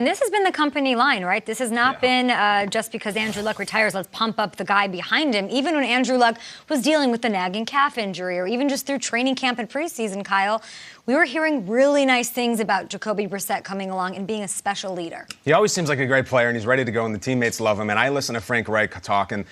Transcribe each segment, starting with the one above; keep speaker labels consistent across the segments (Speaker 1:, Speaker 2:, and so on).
Speaker 1: And this has been the company line, right? This has not been just because Andrew Luck retires, let's pump up the guy behind him. Even when Andrew Luck was dealing with the nagging calf injury, or even just through training camp and preseason, Kyle, we were hearing really nice things about Jacoby Brissett coming along and being a special leader.
Speaker 2: He always seems like a great player, and he's ready to go, and the teammates love him. And I listen to Frank Reich talk, and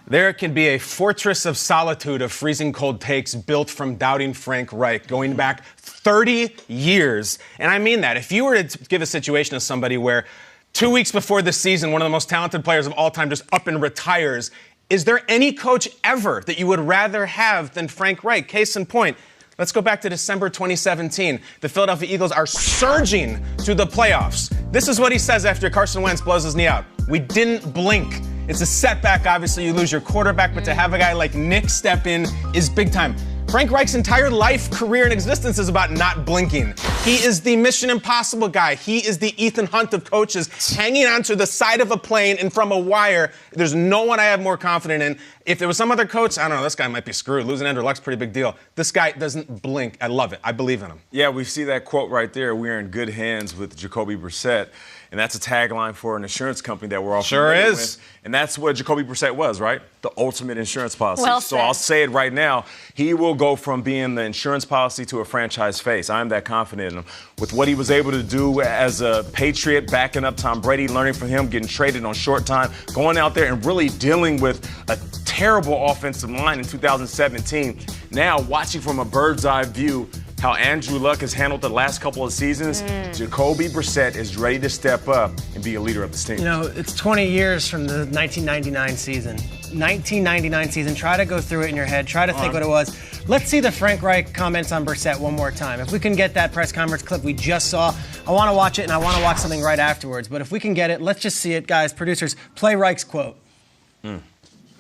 Speaker 2: there can be a fortress of solitude of freezing cold takes built from doubting Frank Reich going back 30 years. And I mean that. If you were to give a situation to somebody where 2 weeks before the season, one of the most talented players of all time just up and retires, is there any coach ever that you would rather have than Frank Reich? Case in point, let's go back to December 2017. The Philadelphia Eagles are surging to the playoffs. This is what he says after Carson Wentz blows his knee out. We didn't blink. It's a setback. Obviously, you lose your quarterback, but to have a guy like Nick step in is big time. Frank Reich's entire life, career, and existence is about not blinking. He is the Mission Impossible guy. He is the Ethan Hunt of coaches, hanging onto the side of a plane and from a wire. There's no one I have more confident in. If there was some other coach, I don't know, this guy might be screwed. Losing Andrew Luck's a pretty big deal. This guy doesn't blink. I love it. I believe in him.
Speaker 3: Yeah, we see that quote right there. We're in good hands with Jacoby Brissett. And that's a tagline for an insurance company that we're all familiar with. And that's what Jacoby Brissett was, right? The ultimate insurance policy.
Speaker 1: Well
Speaker 3: so
Speaker 1: said.
Speaker 3: I'll say it right now. He will go from being the insurance policy to a franchise face. I'm that confident in him. With what he was able to do as a Patriot, backing up Tom Brady, learning from him, getting traded on short time, going out there and really dealing with a terrible offensive line in 2017. Now, watching from a bird's eye view, how Andrew Luck has handled the last couple of seasons, Jacoby Brissett is ready to step up and be a leader of this team.
Speaker 4: You know, it's 20 years from the 1999 season. 1999 season, try to go through it in your head. Try to think what it was. Let's see the Frank Reich comments on Brissett one more time. If we can get that press conference clip we just saw, I want to watch it, and I want to watch something right afterwards. But if we can get it, let's just see it. Guys, producers, play Reich's quote.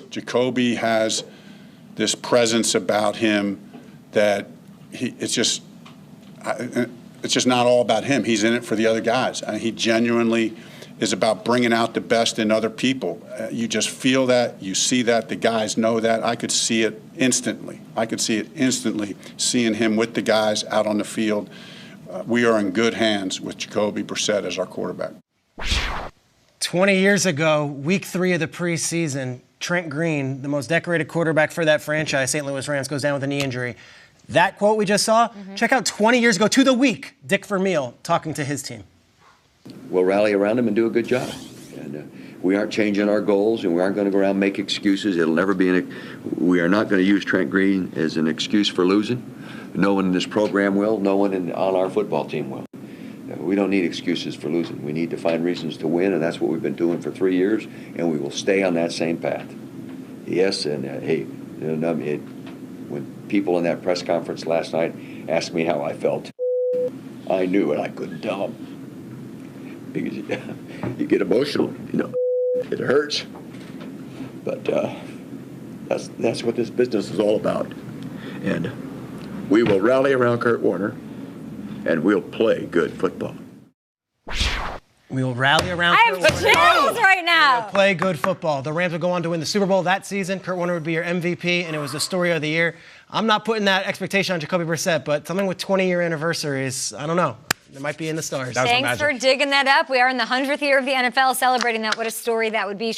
Speaker 5: Jacoby has this presence about him that it's just not all about him. He's in it for the other guys. He genuinely is about bringing out the best in other people. You just feel that. You see that. The guys know that. I could see it instantly. Seeing him with the guys out on the field. We are in good hands with Jacoby Brissett as our quarterback.
Speaker 4: 20 years ago, week 3 of the preseason, Trent Green, the most decorated quarterback for that franchise, St. Louis Rams, goes down with a knee injury. That quote we just saw, check out 20 years ago to the week, Dick Vermeil talking to his team.
Speaker 6: We'll rally around him and do a good job. And we aren't changing our goals, and we aren't going to go around and make excuses. It'll never be we are not going to use Trent Green as an excuse for losing. No one in this program will. No one on our football team will. We don't need excuses for losing. We need to find reasons to win, and that's what we've been doing for 3 years, and we will stay on that same path. Yes, and hey, when people in that press conference last night asked me how I felt, I knew it. I couldn't tell them. Because you get emotional, you know. It hurts. But that's what this business is all about. And we will rally around Kurt Warner, and we'll play good football.
Speaker 4: We will rally around
Speaker 1: I
Speaker 4: Kurt
Speaker 1: have
Speaker 4: Warner.
Speaker 1: chills right now.
Speaker 4: We'll play good football. The Rams would go on to win the Super Bowl that season. Kurt Warner would be your MVP, and it was the story of the year. I'm not putting that expectation on Jacoby Brissett, but something with 20-year anniversaries, I don't know. It might be in the stars.
Speaker 1: Thanks for digging that up. We are in the 100th year of the NFL, celebrating that. What a story that would be.